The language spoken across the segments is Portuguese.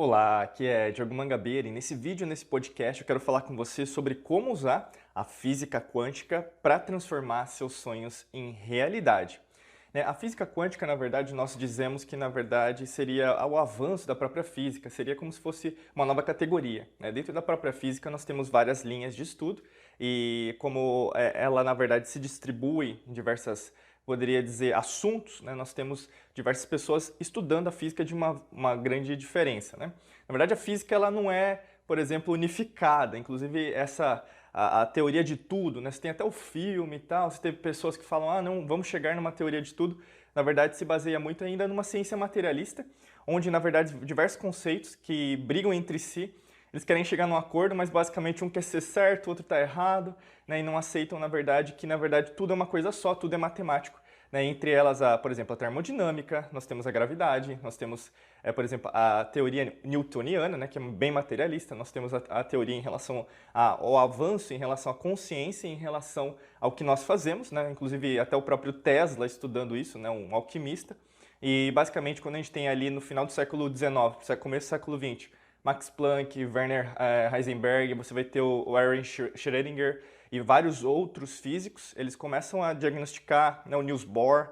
Olá, aqui é Diogo Mangabeira e nesse vídeo, nesse podcast, eu quero falar com você sobre como usar a física quântica para transformar seus sonhos em realidade. A física quântica, na verdade, nós dizemos que, na verdade, seria o avanço da própria física, seria como se fosse uma nova categoria. Dentro da própria física, nós temos várias linhas de estudo e como ela, na verdade, se distribui em diversas, poderia dizer, assuntos, nós temos diversas pessoas estudando a física de uma grande diferença. Na verdade, a física ela não é, por exemplo, unificada. Inclusive, a teoria de tudo, Você tem até o filme e tal, você teve pessoas que falam, não, vamos chegar numa teoria de tudo. Na verdade, se baseia muito ainda numa ciência materialista, onde, na verdade, diversos conceitos que brigam entre si, eles querem chegar num acordo, mas basicamente um quer ser certo, o outro está errado, e não aceitam, na verdade, que, na verdade, tudo é uma coisa só, tudo é matemático. Entre elas, por exemplo, a termodinâmica, nós temos a gravidade, nós temos, por exemplo, a teoria newtoniana, que é bem materialista, nós temos a teoria em relação ao avanço, em relação à consciência, em relação ao que nós fazemos, inclusive até o próprio Tesla estudando isso, um alquimista, e basicamente quando a gente tem ali no final do século XIX, começo do século XX, Max Planck, Werner Heisenberg, você vai ter o Erwin Schrödinger e vários outros físicos, eles começam a diagnosticar, o Niels Bohr,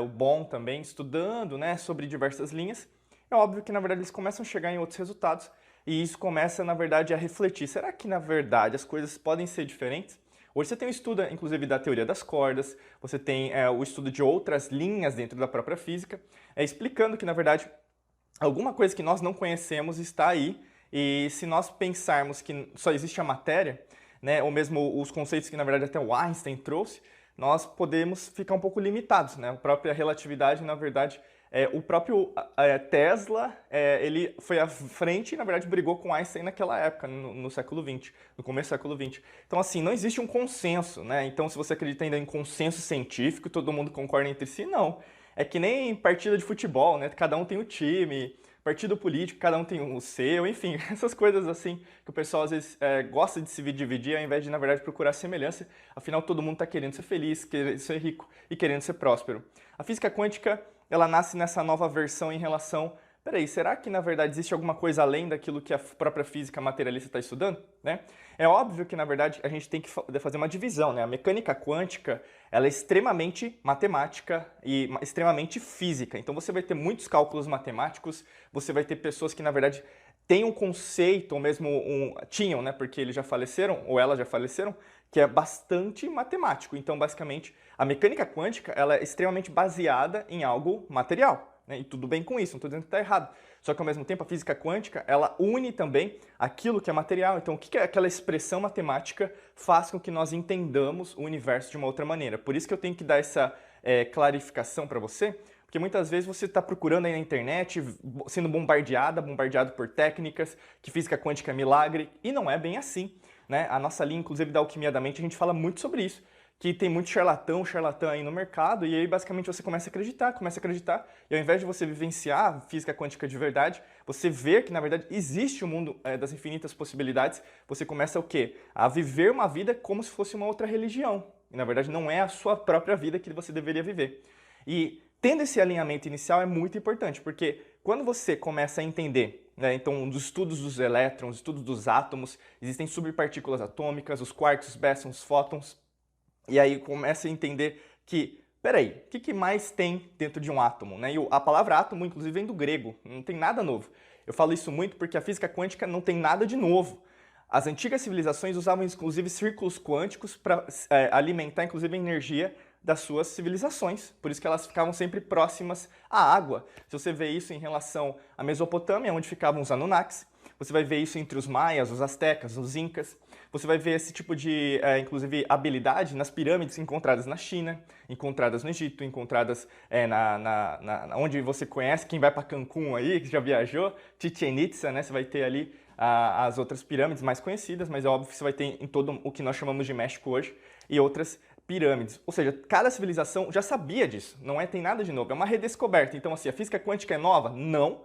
o Bohm também, estudando sobre diversas linhas. É óbvio que, na verdade, eles começam a chegar em outros resultados e isso começa, na verdade, a refletir. Será que, na verdade, as coisas podem ser diferentes? Hoje você tem o estudo, inclusive, da teoria das cordas, você tem o estudo de outras linhas dentro da própria física, explicando que, na verdade, alguma coisa que nós não conhecemos está aí, e se nós pensarmos que só existe a matéria, ou mesmo os conceitos que na verdade até o Einstein trouxe, nós podemos ficar um pouco limitados. A própria relatividade, na verdade, o próprio Tesla, ele foi à frente e na verdade brigou com Einstein naquela época, no século XX, no começo do século XX. Então assim, não existe um consenso, Então se você acredita ainda em consenso científico, todo mundo concorda entre si, não. É que nem partida de futebol, cada um tem um time, partido político, cada um tem o seu, enfim, essas coisas assim que o pessoal às vezes gosta de se dividir ao invés de, na verdade, procurar semelhança. Afinal, todo mundo está querendo ser feliz, querendo ser rico e querendo ser próspero. A física quântica, ela nasce nessa nova versão em relação... Peraí, será que na verdade existe alguma coisa além daquilo que a própria física materialista está estudando? É óbvio que na verdade a gente tem que fazer uma divisão. A mecânica quântica ela é extremamente matemática e extremamente física. Então você vai ter muitos cálculos matemáticos, você vai ter pessoas que na verdade têm um conceito, ou mesmo tinham, porque eles já faleceram, ou elas já faleceram, que é bastante matemático. Então basicamente a mecânica quântica ela é extremamente baseada em algo material. E tudo bem com isso, não estou dizendo que está errado. Só que ao mesmo tempo a física quântica ela une também aquilo que é material. Então o que aquela expressão matemática faz com que nós entendamos o universo de uma outra maneira. Por isso que eu tenho que dar essa clarificação para você, porque muitas vezes você está procurando aí na internet, sendo bombardeado por técnicas, que física quântica é milagre, e não é bem assim. A nossa linha, inclusive da Alquimia da Mente, a gente fala muito sobre isso. Que tem muito charlatão aí no mercado, e aí basicamente você começa a acreditar, e ao invés de você vivenciar a física quântica de verdade, você vê que na verdade existe o mundo das infinitas possibilidades, você começa o quê? A viver uma vida como se fosse uma outra religião, e na verdade não é a sua própria vida que você deveria viver. E tendo esse alinhamento inicial é muito importante, porque quando você começa a entender, então dos estudos dos elétrons, estudos dos átomos, existem subpartículas atômicas, os quarks, os bósons, os fótons. E aí começa a entender que, peraí, o que mais tem dentro de um átomo? E a palavra átomo, inclusive, vem do grego, não tem nada novo. Eu falo isso muito porque a física quântica não tem nada de novo. As antigas civilizações usavam, inclusive, círculos quânticos para alimentar, inclusive, a energia das suas civilizações. Por isso que elas ficavam sempre próximas à água. Se você vê isso em relação à Mesopotâmia, onde ficavam os Anunnakis, você vai ver isso entre os maias, os astecas, os incas. Você vai ver esse tipo de, inclusive, habilidade nas pirâmides encontradas na China, encontradas no Egito, encontradas onde você conhece, quem vai para Cancún aí, que já viajou, Chichén Itzá, Você vai ter ali as outras pirâmides mais conhecidas, mas é óbvio que você vai ter em todo o que nós chamamos de México hoje, e outras pirâmides. Ou seja, cada civilização já sabia disso, não tem nada de novo, é uma redescoberta. Então, assim, a física quântica é nova? Não.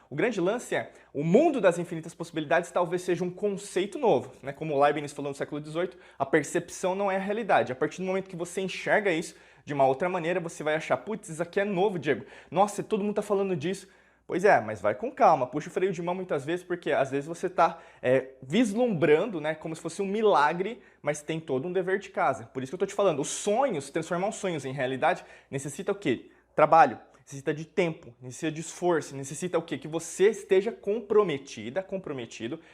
O grande lance é, o mundo das infinitas possibilidades talvez seja um conceito novo. Como Leibniz falou no século XVIII, a percepção não é a realidade. A partir do momento que você enxerga isso de uma outra maneira, você vai achar, putz, isso aqui é novo, Diego. Nossa, todo mundo está falando disso. Pois é, mas vai com calma, puxa o freio de mão muitas vezes, porque às vezes você está vislumbrando, né, como se fosse um milagre, mas tem todo um dever de casa. Por isso que eu estou te falando, os sonhos, transformar os sonhos em realidade, necessita o quê? Trabalho, necessita de tempo, necessita de esforço, necessita o quê? Que você esteja comprometido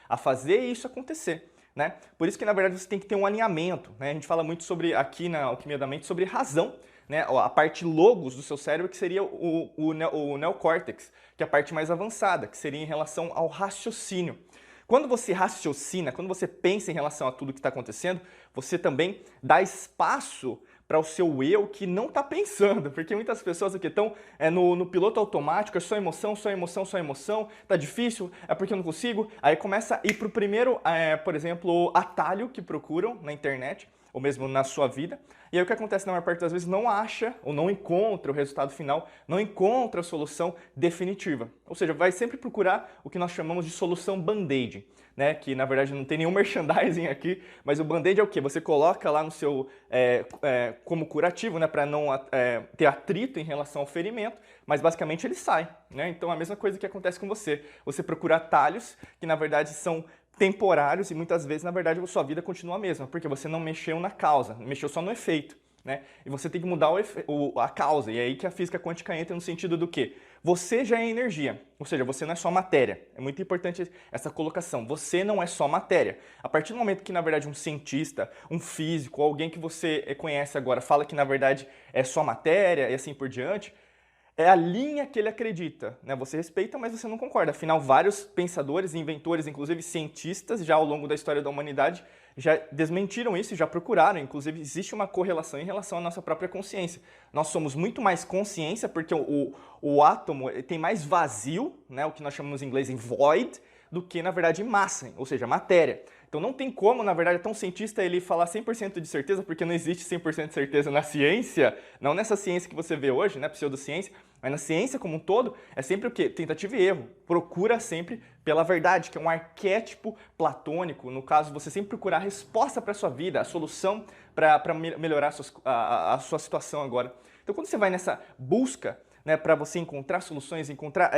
a fazer isso acontecer. Né? Por isso que, na verdade, você tem que ter um alinhamento. Né? A gente fala muito sobre, aqui na Alquimia da Mente, sobre razão, né? A parte logos do seu cérebro, que seria o neocórtex, que é a parte mais avançada, que seria em relação ao raciocínio. Quando você raciocina, quando você pensa em relação a tudo que está acontecendo, você também dá espaço para o seu eu que não está pensando, porque muitas pessoas aqui estão no piloto automático, é só emoção, só emoção, só emoção, tá difícil, é porque eu não consigo, aí começa a ir para o primeiro, por exemplo, atalho que procuram na internet, ou mesmo na sua vida, e aí o que acontece na maior parte das vezes não acha, ou não encontra o resultado final, não encontra a solução definitiva. Ou seja, vai sempre procurar o que nós chamamos de solução band-aid, né? Que na verdade não tem nenhum merchandising aqui, mas o band-aid é o quê? Você coloca lá no seu, como curativo, né? Para não ter atrito em relação ao ferimento, mas basicamente ele sai, né? Então a mesma coisa que acontece com você. Você procura atalhos que na verdade são temporários e muitas vezes, na verdade, a sua vida continua a mesma, porque você não mexeu na causa, mexeu só no efeito, né? E você tem que mudar a causa, e é aí que a física quântica entra no sentido do quê? Você já é energia, ou seja, você não é só matéria. É muito importante essa colocação, você não é só matéria. A partir do momento que, na verdade, um cientista, um físico, alguém que você conhece agora fala que, na verdade, é só matéria e assim por diante, é a linha que ele acredita, né? Você respeita, mas você não concorda. Afinal, vários pensadores, inventores, inclusive cientistas, já ao longo da história da humanidade, já desmentiram isso e já procuraram. Inclusive, existe uma correlação em relação à nossa própria consciência. Nós somos muito mais consciência, porque o átomo tem mais vazio, né? O que nós chamamos em inglês de void, do que, na verdade, massa, ou seja, matéria. Então não tem como, na verdade, até um cientista ele falar 100% de certeza, porque não existe 100% de certeza na ciência, não nessa ciência que você vê hoje, né, pseudociência, mas na ciência como um todo, é sempre o quê? Tentativa e erro. Procura sempre pela verdade, que é um arquétipo platônico. No caso, você sempre procurar a resposta para a sua vida, a solução para melhorar a sua situação agora. Então quando você vai nessa busca, né, para você encontrar soluções, encontrar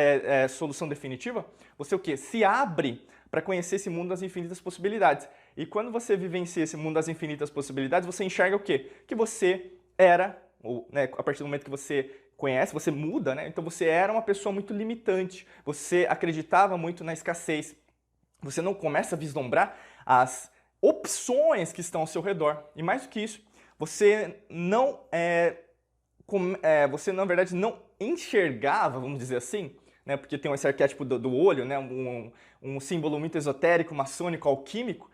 solução definitiva, você o quê? Se abre para conhecer esse mundo das infinitas possibilidades. E quando você vivencia esse mundo das infinitas possibilidades, você enxerga o quê? Que você era, ou, né, a partir do momento que você conhece, você muda, né? Então você era uma pessoa muito limitante, você acreditava muito na escassez. Você não começa a vislumbrar as opções que estão ao seu redor. E mais do que isso, você não você na verdade não enxergava, vamos dizer assim, né, porque tem esse arquétipo do olho, né, um símbolo muito esotérico, maçônico, alquímico,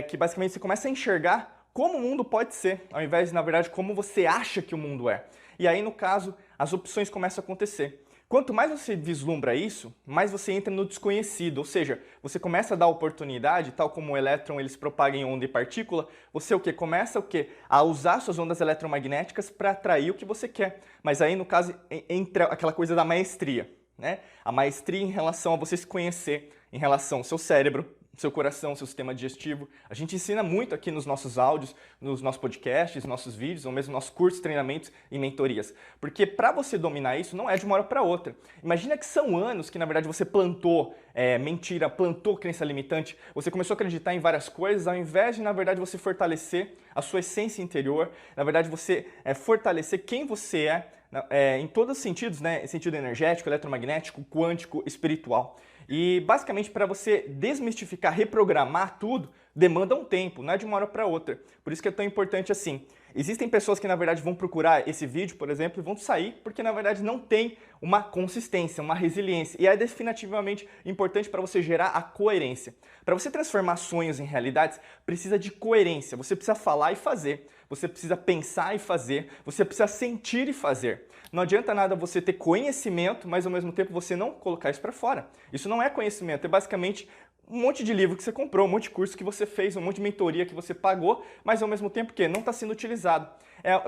que basicamente você começa a enxergar como o mundo pode ser, ao invés de, na verdade, como você acha que o mundo é. E aí, no caso, as opções começam a acontecer. Quanto mais você vislumbra isso, mais você entra no desconhecido, ou seja, você começa a dar oportunidade, tal como o elétron ele se propaga em onda e partícula, você o quê? Começa o quê? A usar suas ondas eletromagnéticas para atrair o que você quer. Mas aí, no caso, entra aquela coisa da maestria, né? A maestria em relação a você se conhecer, em relação ao seu cérebro, seu coração, seu sistema digestivo. A gente ensina muito aqui nos nossos áudios, nos nossos podcasts, nossos vídeos, ou mesmo nossos cursos, treinamentos e mentorias. Porque para você dominar isso, não é de uma hora para outra. Imagina que são anos que, na verdade, você plantou mentira, plantou crença limitante, você começou a acreditar em várias coisas, ao invés de, na verdade, você fortalecer a sua essência interior, na verdade, você fortalecer quem você em todos os sentidos, né? Sentido energético, eletromagnético, quântico, espiritual. E basicamente para você desmistificar, reprogramar tudo, demanda um tempo, não é de uma hora para outra. Por isso que é tão importante assim. Existem pessoas que na verdade vão procurar esse vídeo, por exemplo, e vão sair porque na verdade não tem uma consistência, uma resiliência. E é definitivamente importante para você gerar a coerência. Para você transformar sonhos em realidades, precisa de coerência. Você precisa falar e fazer. Você precisa pensar e fazer. Você precisa sentir e fazer. Não adianta nada você ter conhecimento, mas ao mesmo tempo você não colocar isso para fora. Isso não é conhecimento, é basicamente um monte de livro que você comprou, um monte de curso que você fez, um monte de mentoria que você pagou, mas ao mesmo tempo que não está sendo utilizado.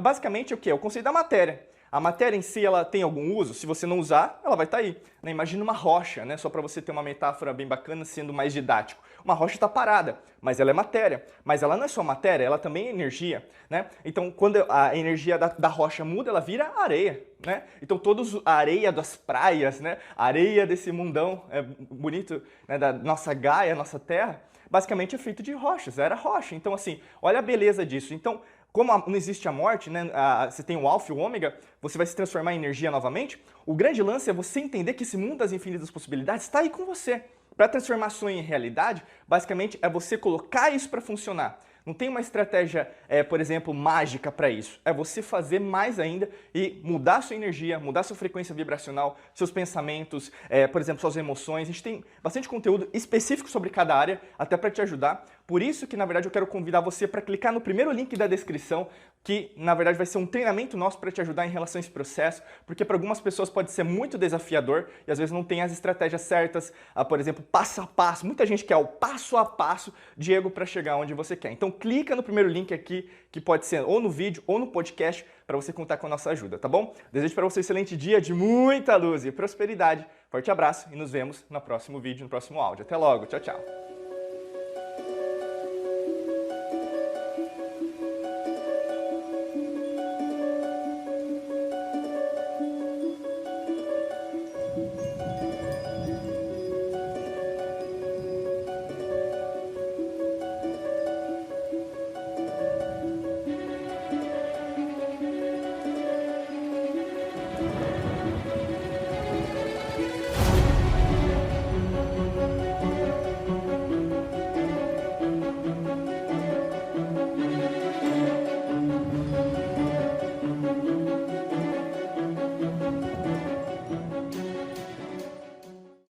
Basicamente o que? É o conceito da matéria. A matéria em si, ela tem algum uso? Se você não usar, ela vai estar aí. Né? Imagina uma rocha, né? Só para você ter uma metáfora bem bacana, sendo mais didático. Uma rocha está parada, mas ela é matéria. Mas ela não é só matéria, ela também é energia. Né? Então, quando a energia da rocha muda, ela vira areia. Né? Então, a areia das praias, né? A areia desse mundão bonito, né? Da nossa Gaia, nossa Terra, basicamente é feito de rochas, era rocha. Então, assim, olha a beleza disso. Então, como não existe a morte, né? Você tem o alfa e o ômega, você vai se transformar em energia novamente. O grande lance é você entender que esse mundo das infinitas possibilidades está aí com você. Para transformar sonho em realidade, basicamente é você colocar isso para funcionar. Não tem uma estratégia, por exemplo, mágica para isso. É você fazer mais ainda e mudar sua energia, mudar sua frequência vibracional, seus pensamentos, por exemplo, suas emoções. A gente tem bastante conteúdo específico sobre cada área, até para te ajudar. Por isso que, na verdade, eu quero convidar você para clicar no primeiro link da descrição, que, na verdade, vai ser um treinamento nosso para te ajudar em relação a esse processo, porque para algumas pessoas pode ser muito desafiador e, às vezes, não tem as estratégias certas, por exemplo, passo a passo. Muita gente quer o passo a passo, Diego, para chegar onde você quer. Então, clica no primeiro link aqui, que pode ser ou no vídeo ou no podcast, para você contar com a nossa ajuda, tá bom? Desejo para você um excelente dia de muita luz e prosperidade. Forte abraço e nos vemos no próximo vídeo, no próximo áudio. Até logo, tchau, tchau!